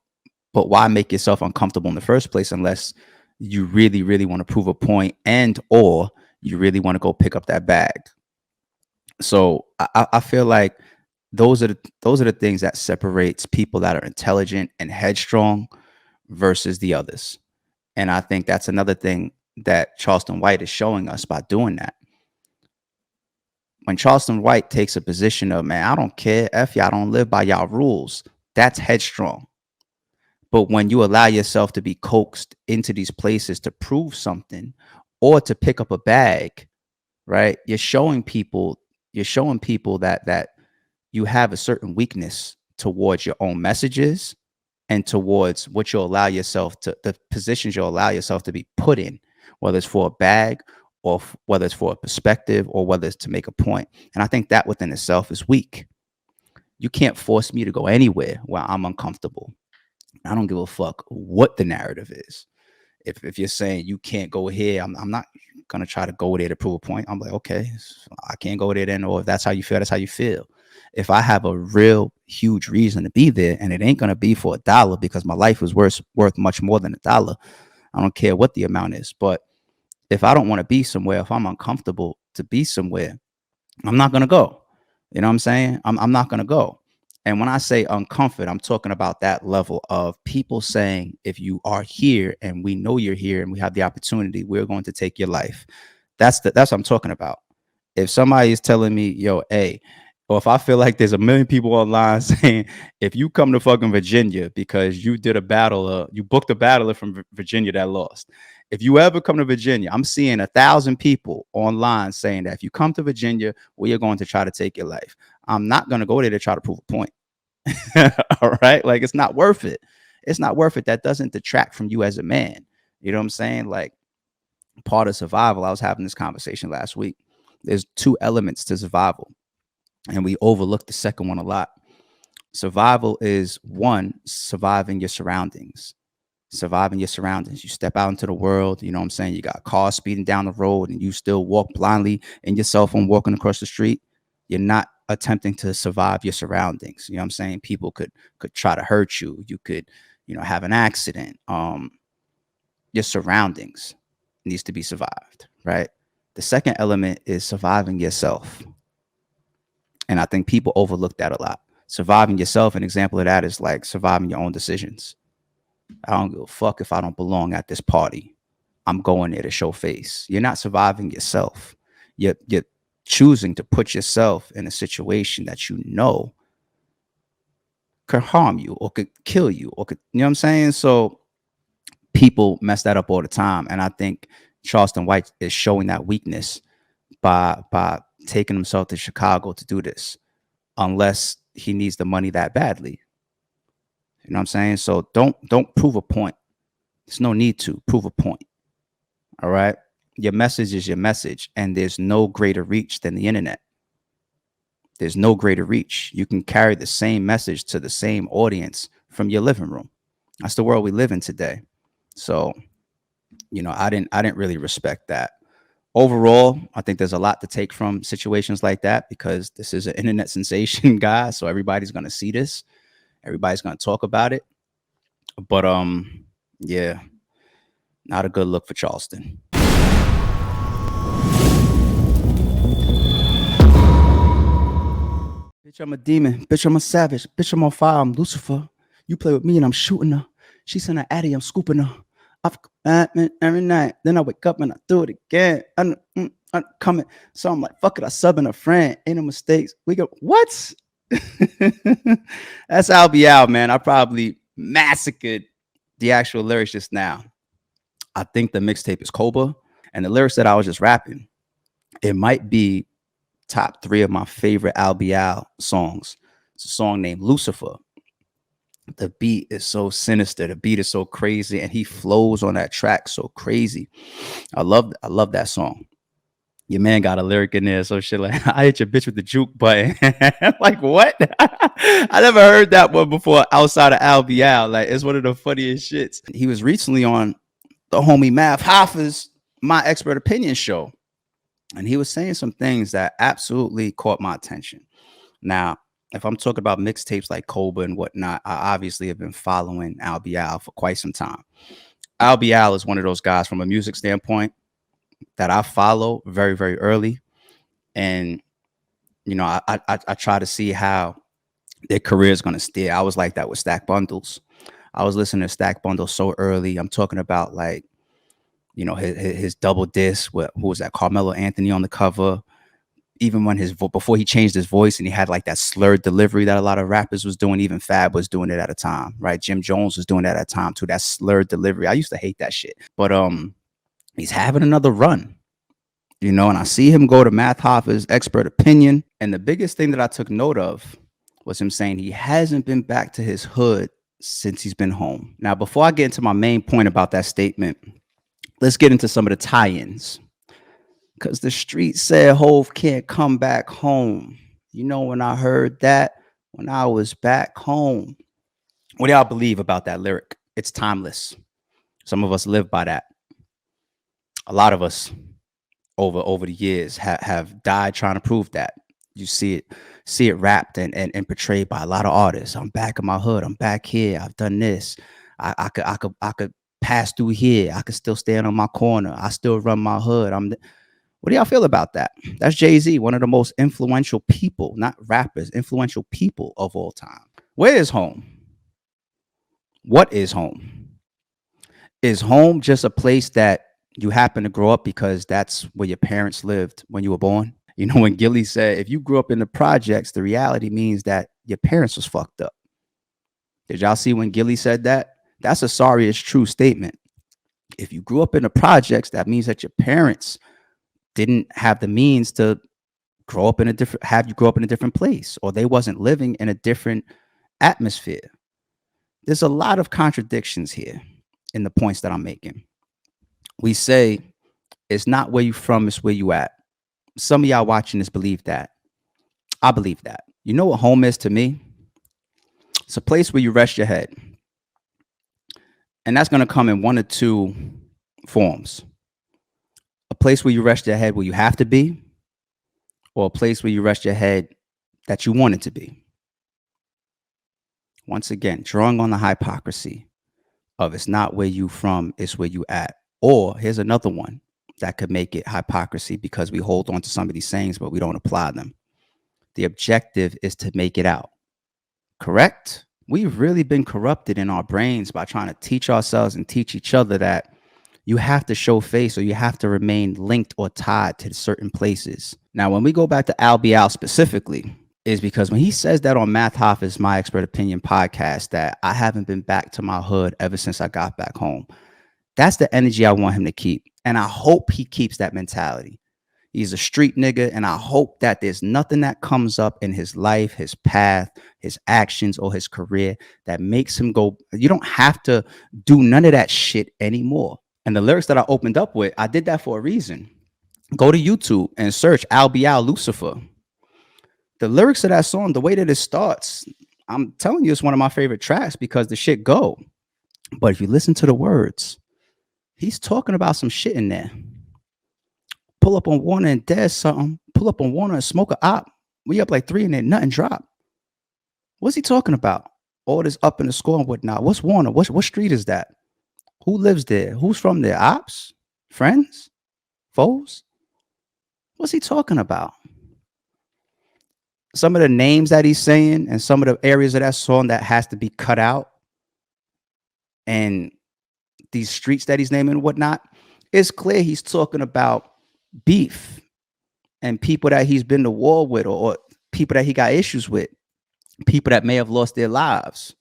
why make yourself uncomfortable in the first place unless you really, really want to prove a point, and or you really want to go pick up that bag. So I feel like those are the things that separates people that are intelligent and headstrong versus the others. And I think that's another thing that Charleston White is showing us by doing that. When Charleston White takes a position of, man, I don't care, F y'all, don't live by y'all rules, that's headstrong. But when you allow yourself to be coaxed into these places to prove something or to pick up a bag, right? You're showing people that you have a certain weakness towards your own messages and towards what you'll allow yourself to, the positions you'll allow yourself to be put in, whether it's for a bag or whether it's for a perspective or whether it's to make a point. And I think that within itself is weak. You can't force me to go anywhere where I'm uncomfortable. I don't give a fuck what the narrative is. If you're saying you can't go here, I'm not gonna try to go there to prove a point. I'm like, okay, so I can't go there then, or if that's how you feel, that's how you feel. If I have a real huge reason to be there, and it ain't gonna be for $1 because my life is worth much more than $1, I don't care what the amount is. But if I don't want to be somewhere, if I'm uncomfortable to be somewhere, I'm not gonna go. You know what I'm saying? I'm not gonna go. And when I say uncomfort, I'm talking about that level of people saying, if you are here and we know you're here and we have the opportunity, we're going to take your life. That's what I'm talking about. If somebody is telling me, yo, hey, or if I feel like there's a million people online saying, if you come to fucking Virginia because you did a battle, you booked a battler from Virginia that lost. If you ever come to Virginia, I'm seeing 1,000 people online saying that if you come to Virginia, we are going to try to take your life. I'm not going to go there to try to prove a point. All right. Like, it's not worth it. It's not worth it. That doesn't detract from you as a man. You know what I'm saying? Like, part of survival, I was having this conversation last week. There's 2 elements to survival, and we overlook the second one a lot. Survival is, one, surviving your surroundings. Surviving your surroundings. You step out into the world, you know what I'm saying? You got cars speeding down the road and you still walk blindly in your cell phone walking across the street. You're not attempting to survive your surroundings. You know what I'm saying? People could try to hurt you. You could, have an accident. Your surroundings needs to be survived, right? The second element is surviving yourself. And I think people overlook that a lot. Surviving yourself, an example of that is like surviving your own decisions. I don't give a fuck if I don't belong at this party. I'm going there to show face. You're not surviving yourself. You're choosing to put yourself in a situation that you know could harm you or could kill you or could, you know what I'm saying? So people mess that up all the time. And I think Charleston White is showing that weakness by taking himself to Chicago to do this, unless he needs the money that badly. You know what I'm saying? So don't prove a point. There's no need to prove a point. All right. Your message is your message, and there's no greater reach than the internet. There's no greater reach. You can carry the same message to the same audience from your living room. That's the world we live in today. So, I didn't really respect that. Overall, I think there's a lot to take from situations like that because this is an internet sensation, guys. So everybody's going to see this. Everybody's going to talk about it. But yeah, not a good look for Charleston. Bitch, I'm a demon. Bitch, I'm a savage. Bitch, I'm on fire. I'm Lucifer. You play with me and I'm shooting her. She sent her Addy, I'm scooping her. Every night. Then I wake up and I do it again. I'm coming. So I'm like, fuck it. I subbing a friend. Ain't no mistakes. We go, what? That's Albee out, man. I probably massacred the actual lyrics just now. I think the mixtape is Cobra, and the lyrics that I was just rapping, it might be top 3 of my favorite Albee Al songs. It's a song named Lucifer. The beat is so sinister. The beat is so crazy, and he flows on that track so crazy. I love that song. Your man got a lyric in there, so shit like, I hit your bitch with the juke button. Like, what? I never heard that one before outside of Albee Al. Like, it's one of the funniest shits. He was recently on the homie Mav Hoffa's My Expert Opinion show, and he was saying some things that absolutely caught my attention. Now, if I'm talking about mixtapes like Cobra and whatnot, I obviously have been following Albee Al for quite some time. Albee Al is one of those guys from a music standpoint. that I follow very, very early. And, I try to see how their career is going to steer. I was like that with Stack Bundles. I was listening to Stack Bundles so early. I'm talking about like, his double disc with, who was that? Carmelo Anthony on the cover. Even when before he changed his voice and he had like that slurred delivery that a lot of rappers was doing, even Fab was doing it at a time, right? Jim Jones was doing that at a time too, that slurred delivery. I used to hate that shit. But he's having another run, and I see him go to Math Hoffa's expert opinion. And the biggest thing that I took note of was him saying he hasn't been back to his hood since he's been home. Now, before I get into my main point about that statement, let's get into some of the tie-ins. Because the street said Hove can't come back home. When I heard that, when I was back home. What do y'all believe about that lyric? It's timeless. Some of us live by that. A lot of us over the years have died trying to prove that. You see it rapped and portrayed by a lot of artists. I'm back in my hood. I'm back here. I've done this. I could pass through here. I could still stand on my corner. I still run my hood. What do y'all feel about that? That's Jay-Z, one of the most influential people, not rappers, influential people of all time. Where is home? What is home? Is home just a place that you happen to grow up because that's where your parents lived when you were born? When Gilly said, if you grew up in the projects, the reality means that your parents was fucked up. Did y'all see when Gilly said that? That's a sorry it's true statement. If you grew up in the projects, that means that your parents didn't have the means to grow up in a different place, or they wasn't living in a different atmosphere. There's a lot of contradictions here in the points that I'm making. We say it's not where you from, it's where you at. Some of y'all watching this believe that. I believe that. You know what home is to me? It's a place where you rest your head. And that's going to come in one or two forms. A place where you rest your head where you have to be, or a place where you rest your head that you want it to be. Once again, drawing on the hypocrisy of it's not where you from, it's where you at. Or here's another one that could make it hypocrisy because we hold on to some of these sayings, but we don't apply them. The objective is to make it out. Correct? We've really been corrupted in our brains by trying to teach ourselves and teach each other that you have to show face or you have to remain linked or tied to certain places. Now, when we go back to Albee specifically, is because when he says that on Math Hoffa's My Expert Opinion podcast, that I haven't been back to my hood ever since I got back home. That's the energy I want him to keep. And I hope he keeps that mentality. He's a street nigga. And I hope that there's nothing that comes up in his life, his path, his actions, or his career that makes him go, you don't have to do none of that shit anymore. And the lyrics that I opened up with, I did that for a reason. Go to YouTube and search Albee Lucifer. The lyrics of that song, the way that it starts, I'm telling you, it's one of my favorite tracks because the shit go. But if you listen to the words, he's talking about some shit in there. Pull up on Warner and dead something. Pull up on Warner and smoke a op. We up like 3 and then nothing drop. What's he talking about? All this up in the score and whatnot. What's Warner? What street is that? Who lives there? Who's from there? Ops? Friends? Foes? What's he talking about? Some of the names that he's saying and some of the areas of that song that has to be cut out and these streets that he's naming and whatnot, it's clear he's talking about beef and people that he's been to war with or people that he got issues with, people that may have lost their lives.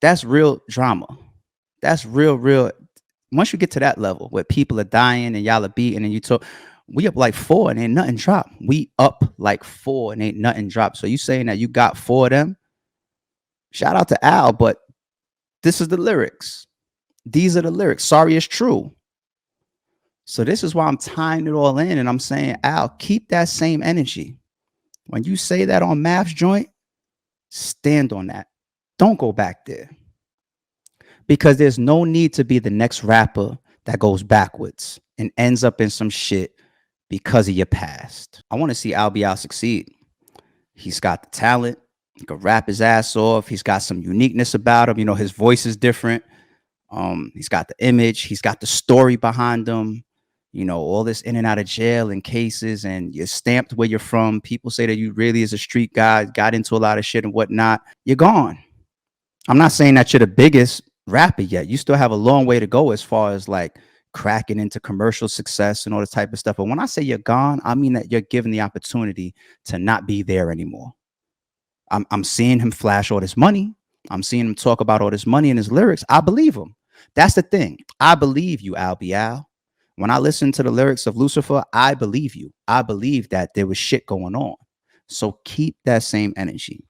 That's real drama. That's real. Once you get to that level where people are dying and y'all are beating and you talk, we up like 4 and ain't nothing dropped. We up like 4 and ain't nothing dropped. So you saying that you got 4 of them? Shout out to Al, but this is the lyrics. These are the lyrics. Sorry, it's true. So this is why I'm tying it all in and I'm saying, Al, keep that same energy. When you say that on Math's joint, stand on that. Don't go back there. Because there's no need to be the next rapper that goes backwards and ends up in some shit because of your past. I want to see Albee succeed. He's got the talent. He can rap his ass off. He's got some uniqueness about him. You know, his voice is different. He's got the image. He's got the story behind him. All this in and out of jail and cases, and you're stamped where you're from. People say that you really is a street guy, got into a lot of shit and whatnot. You're gone. I'm not saying that you're the biggest rapper yet. You still have a long way to go as far as like cracking into commercial success and all this type of stuff. But when I say you're gone, I mean that you're given the opportunity to not be there anymore. I'm seeing him flash all this money. I'm seeing him talk about all this money in his lyrics. I believe him. That's the thing. I believe you, Albee Al. When I listen to the lyrics of Lucifer, I believe you. I believe that there was shit going on. So keep that same energy.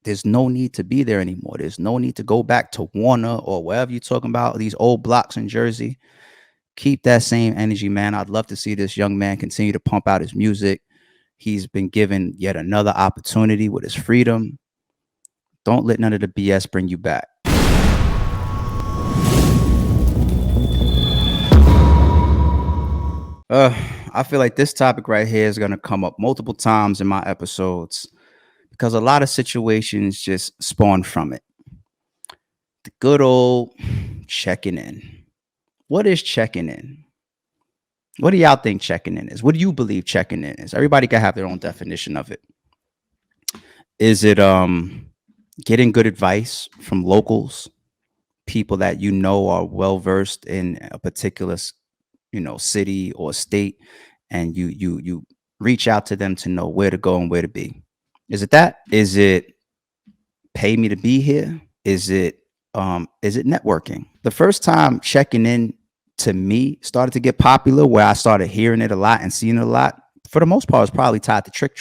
There's no need to be there anymore. There's no need to go back to Warner or wherever you're talking about, these old blocks in Jersey. Keep that same energy, man. I'd love to see this young man continue to pump out his music. He's been given yet another opportunity with his freedom. Don't let none of the BS bring you back. I feel like this topic right here is going to come up multiple times in my episodes because a lot of situations just spawn from it. The good old checking in. What is checking in? What do y'all think checking in is? What do you believe checking in is? Everybody can have their own definition of it. Is it getting good advice from locals, people that are well versed in a particular city or state, and you reach out to them to know where to go and where to be? Is it that? Is it pay me to be here? Is it networking? The first time checking in to me started to get popular, where I started hearing it a lot and seeing it a lot, for the most part, was probably tied to Trick,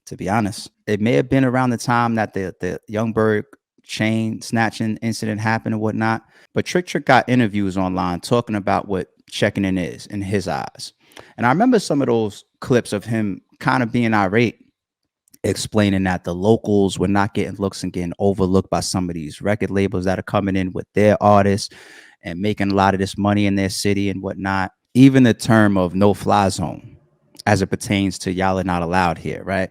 to be honest. It may have been around the time that the Youngberg chain snatching incident happened and whatnot, but Trick got interviews online talking about what checking in is in his eyes. And I remember some of those clips of him kind of being irate, explaining that the locals were not getting looks and getting overlooked by some of these record labels that are coming in with their artists and making a lot of this money in their city and whatnot. Even the term of no-fly zone, as it pertains to y'all are not allowed here, right?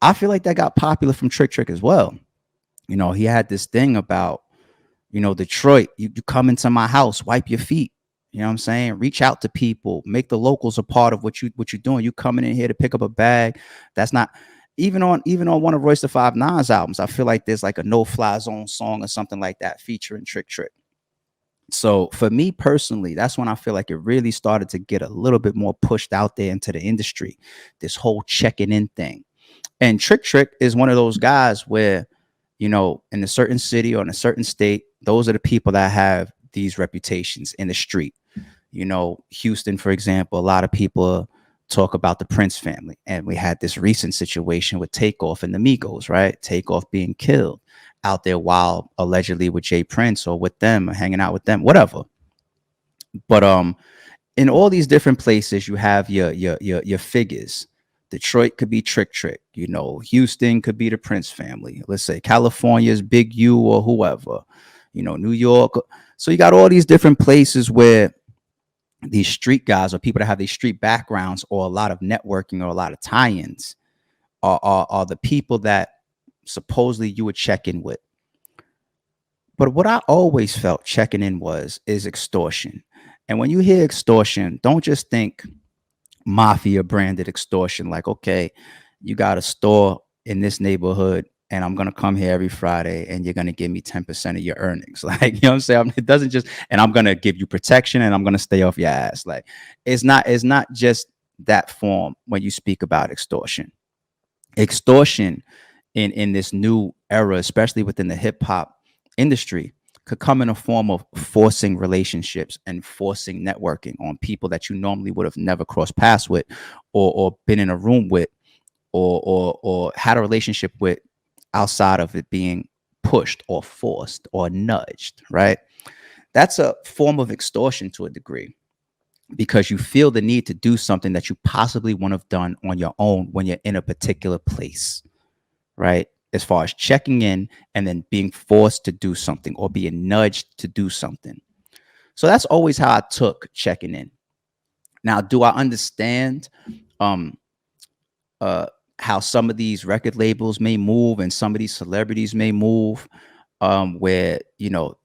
I feel like that got popular from Trick as well. He had this thing about, Detroit, you come into my house, wipe your feet. You know what I'm saying? Reach out to people, make the locals a part of what you're doing. You coming in here to pick up a bag. That's not even on one of Royce da 5'9's albums. I feel like there's like a no-fly zone song or something like that featuring Trick. So for me personally, that's when I feel like it really started to get a little bit more pushed out there into the industry, this whole checking in thing. And Trick is one of those guys where, in a certain city or in a certain state, those are the people that have these reputations in the street. Houston, for example, a lot of people talk about the Prince family. And we had this recent situation with Takeoff and the Migos, right? Takeoff being killed out there while allegedly with Jay Prince or with them or hanging out with them, whatever. But in all these different places, you have your figures. Detroit could be Trick. Houston could be the Prince family. Let's say California's Big U or whoever. New York. So you got all these different places where these street guys or people that have these street backgrounds or a lot of networking or a lot of tie-ins are the people that supposedly you would check in with. But what I always felt checking in is extortion. And when you hear extortion, don't just think mafia branded extortion. Like, okay, you got a store in this neighborhood and I'm going to come here every Friday and you're going to give me 10% of your earnings. Like, you know what I'm saying? It doesn't just, and I'm going to give you protection and I'm going to stay off your ass. Like, it's not just that form when you speak about extortion. Extortion in this new era, especially within the hip hop industry, could come in a form of forcing relationships and forcing networking on people that you normally would have never crossed paths with or been in a room with or had a relationship with outside of it being pushed or forced or nudged, right? That's a form of extortion to a degree because you feel the need to do something that you possibly wouldn't have done on your own when you're in a particular place, right? As far as checking in and then being forced to do something or being nudged to do something. So that's always how I took checking in. Now, do I understand how some of these record labels may move and some of these celebrities may move where, you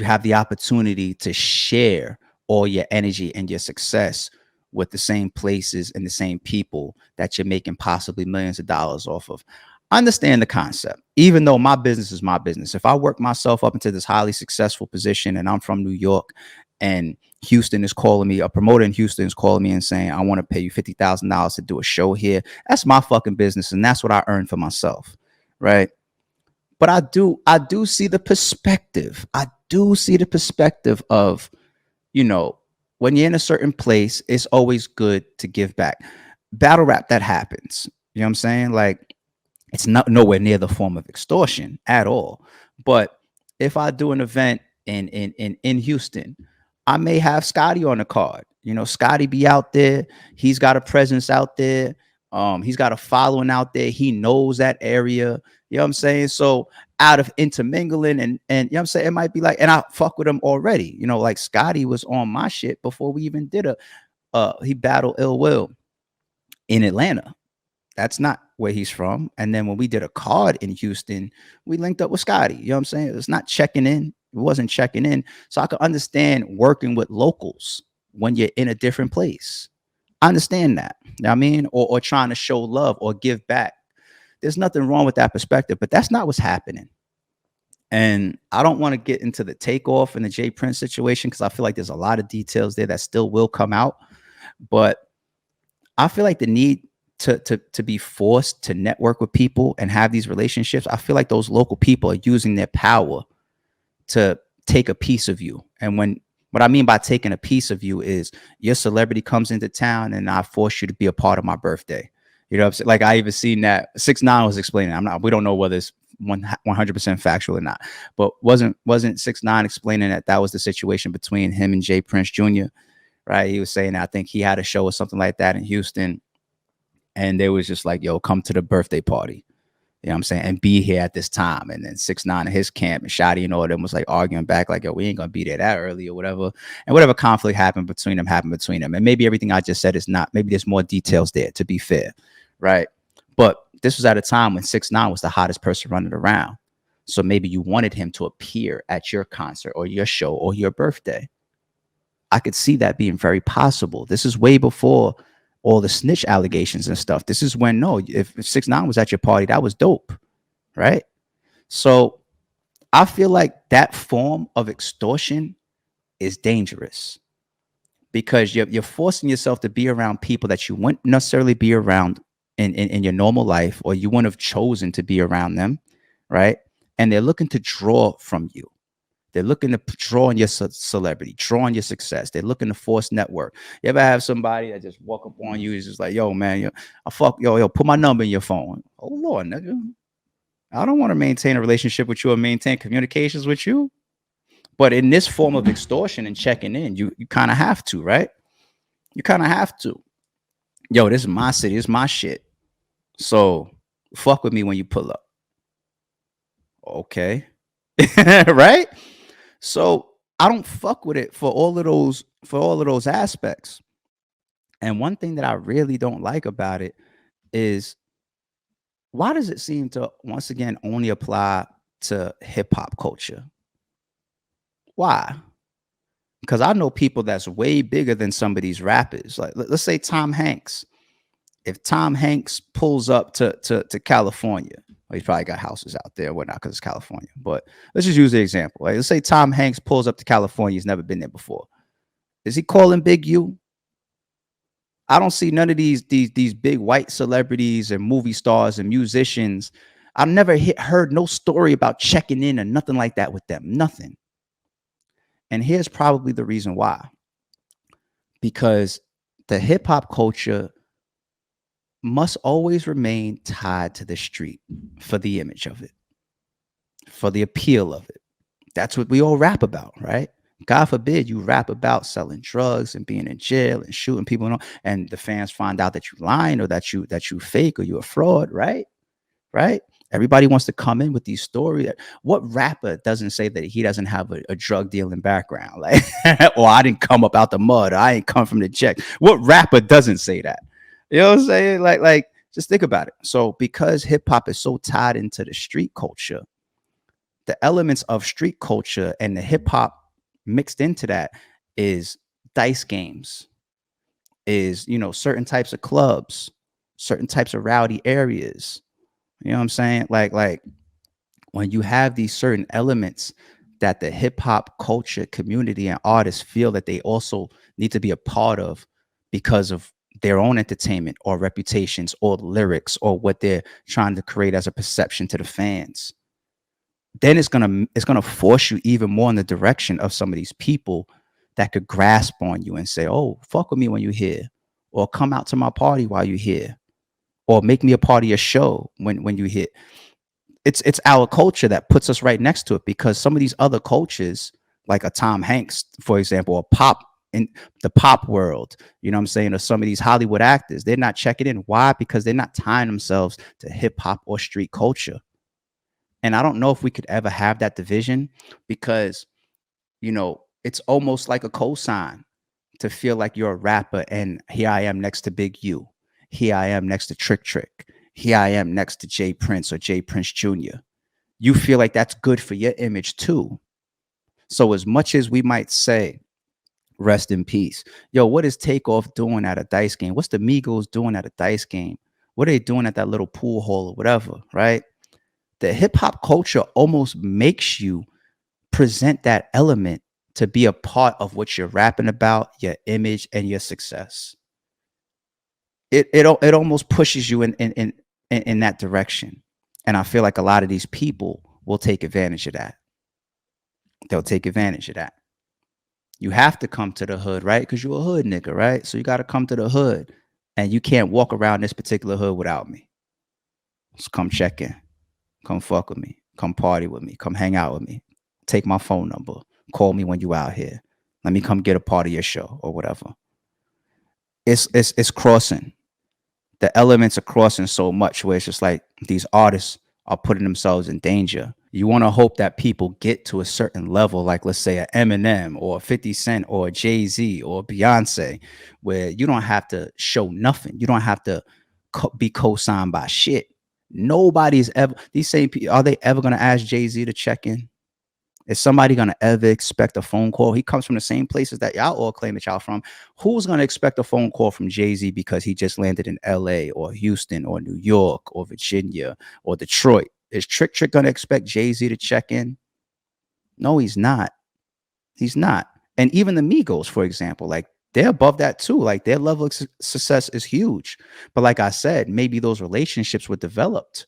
have the opportunity to share all your energy and your success with the same places and the same people that you're making possibly millions of dollars off of. Understand the concept. Even though my business is my business, if I work myself up into this highly successful position and I'm from New York and Houston is calling me, a promoter in Houston is calling me and saying, I want to pay you $50,000 to do a show here. That's my fucking business. And that's what I earn for myself. Right. But I do see the perspective. I do see the perspective of, you know, when you're in a certain place, it's always good to give back. Battle rap, that happens. You know what I'm saying? Like, it's not nowhere near the form of extortion at all. But if I do an event in Houston, I may have Scotty on the card. You know, Scotty be out there. He's got a presence out there. He's got a following out there. He knows that area. You know what I'm saying? So out of intermingling and you know what I'm saying, it might be like, and I fuck with him already. You know, like Scotty was on my shit before we even did he battled Ill Will in Atlanta. That's not where he's from. And then when we did a card in Houston, we linked up with Scotty. You know what I'm saying? It's not checking in. It wasn't checking in. So I could understand working with locals when you're in a different place. I understand that. You know what I mean? Or trying to show love or give back. There's nothing wrong with that perspective, but that's not what's happening. And I don't want to get into the takeoff and the Jay Prince situation because I feel like there's a lot of details there that still will come out. But I feel like the need to be forced to network with people and have these relationships, I feel like those local people are using their power to take a piece of you. And what I mean by taking a piece of you is your celebrity comes into town and I force you to be a part of my birthday. You know what I'm saying? Like I even seen that 6ix9ine was explaining. We don't know whether it's 100% factual or not, but wasn't 6ix9ine explaining that was the situation between him and Jay Prince Jr. Right? He was saying that I think he had a show or something like that in Houston. And they was just like, yo, come to the birthday party. You know what I'm saying? And be here at this time. And then 6ix9ine in his camp and Shotty and all of them was like arguing back, like, yo, we ain't gonna be there that early or whatever. And whatever conflict happened between them. And maybe everything I just said is not, maybe there's more details there, to be fair. Right. But this was at a time when 6ix9ine was the hottest person running around. So maybe you wanted him to appear at your concert or your show or your birthday. I could see that being very possible. This is way before all the snitch allegations and stuff. This is when, no, if 6ix9ine was at your party, that was dope. Right. So I feel like that form of extortion is dangerous because you're forcing yourself to be around people that you wouldn't necessarily be around in your normal life, or you wouldn't have chosen to be around them. Right. And they're looking to draw from you. They're looking to draw on your celebrity, draw on your success. They're looking to force network. You ever have somebody that just walk up on you, is just like, yo, man, yo, put my number in your phone. Oh, Lord, nigga. I don't want to maintain a relationship with you or maintain communications with you. But in this form of extortion and checking in, you kind of have to, right? You kind of have to. Yo, this is my city. This is my shit. So fuck with me when you pull up. Okay. Right? So I don't fuck with it for all of those aspects. And one thing that I really don't like about it is, why does it seem to once again only apply to hip hop culture? Why? Because I know people that's way bigger than some of these rappers. Like let's say Tom Hanks. If Tom Hanks pulls up to California, well, he's probably got houses out there or whatnot because it's California. But let's just use the example. Like, let's say Tom Hanks pulls up to California. He's never been there before. Is he calling Big U? I don't see none of these big white celebrities and movie stars and musicians. I've never heard no story about checking in or nothing like that with them. Nothing. And here's probably the reason why. Because the hip hop culture must always remain tied to the street for the image of it, for the appeal of it. That's what we all rap about, right? God forbid you rap about selling drugs and being in jail and shooting people, and the fans find out that you're lying or that you fake or you're a fraud, right? Right? Everybody wants to come in with these stories. What rapper doesn't say that he doesn't have a drug dealing background? Like, or I didn't come up out the mud, or I ain't come from the check. What rapper doesn't say that? You know what I'm saying? Like, just think about it. So because hip hop is so tied into the street culture, the elements of street culture and the hip hop mixed into that is dice games, is, certain types of clubs, certain types of rowdy areas. You know what I'm saying? Like when you have these certain elements that the hip hop culture community and artists feel that they also need to be a part of because of their own entertainment or reputations or lyrics or what they're trying to create as a perception to the fans, then it's gonna force you even more in the direction of some of these people that could grasp on you and say, "Oh, fuck with me when you here," or "Come out to my party while you here," or "Make me a part of your show when you hit." It's our culture that puts us right next to it, because some of these other cultures, like a Tom Hanks, for example, or pop in the pop world, you know what I'm saying, or some of these Hollywood actors, they're not checking in. Why? Because they're not tying themselves to hip hop or street culture. And I don't know if we could ever have that division, because it's almost like a cosign to feel like you're a rapper and here I am next to Big U. Here I am next to Trick Trick. Here I am next to Jay Prince or Jay Prince Jr. You feel like that's good for your image too. So as much as we might say, rest in peace, yo, what is Takeoff doing at a dice game? What's the Migos doing at a dice game? What are they doing at that little pool hall or whatever, right? The hip hop culture almost makes you present that element to be a part of what you're rapping about, your image and your success. It almost pushes you in that direction. And I feel like a lot of these people will take advantage of that. They'll take advantage of that. You have to come to the hood, right? Because you're a hood nigga, right? So you got to come to the hood, and you can't walk around this particular hood without me. Just come check in, come fuck with me, come party with me, come hang out with me, take my phone number, call me when you out here. Let me come get a part of your show or whatever. It's crossing. The elements are crossing so much where it's just like these artists are putting themselves in danger. You want to hope that people get to a certain level, like let's say an Eminem or 50 Cent or Jay-Z or Beyonce, where you don't have to show nothing. You don't have to be co-signed by shit. Nobody's ever, these same people, are they ever going to ask Jay-Z to check in? Is somebody going to ever expect a phone call? He comes from the same places that y'all all claim that y'all from. Who's going to expect a phone call from Jay-Z because he just landed in LA or Houston or New York or Virginia or Detroit? Is Trick Trick going to expect Jay-Z to check in? No, he's not. He's not. And even the Migos, for example, like they're above that too. Like their level of success is huge. But like I said, maybe those relationships were developed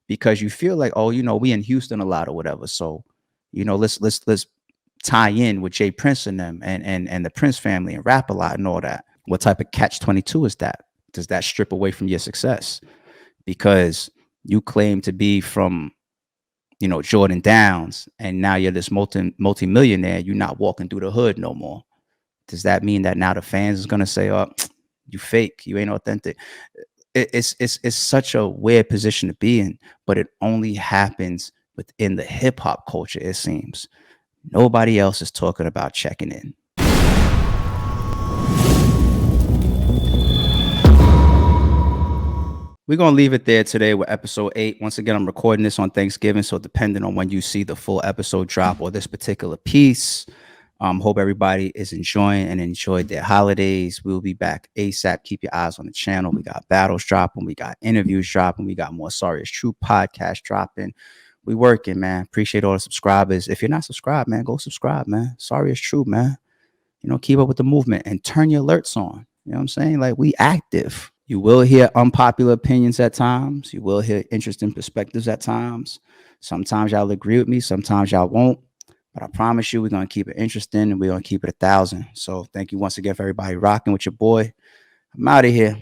because you feel like, oh, we in Houston a lot or whatever. So, let's tie in with Jay Prince and them and the Prince family and rap a lot and all that. What type of catch-22 is that? Does that strip away from your success? Because you claim to be from, Jordan Downs, and now you're this multi-millionaire. You're not walking through the hood no more. Does that mean that now the fans is gonna say, "Oh, you fake, you ain't authentic"? It's such a weird position to be in, but it only happens within the hip hop culture, it seems. Nobody else is talking about checking in. We're going to leave it there today with episode 8. Once again, I'm recording this on Thanksgiving, so depending on when you see the full episode drop or this particular piece, hope everybody is enjoyed their holidays. We'll be back ASAP. Keep your eyes on the channel. We got battles dropping. We got interviews dropping. We got more Sorry It's True podcast dropping. We working, man. Appreciate all the subscribers. If you're not subscribed, man, go subscribe, man. Sorry It's True, man. Keep up with the movement and turn your alerts on. You know what I'm saying? Like, we active. You will hear unpopular opinions at times. You will hear interesting perspectives at times. Sometimes y'all agree with me. Sometimes y'all won't. But I promise you, we're going to keep it interesting and we're going to keep it 1,000. So thank you once again for everybody rocking with your boy. I'm out of here.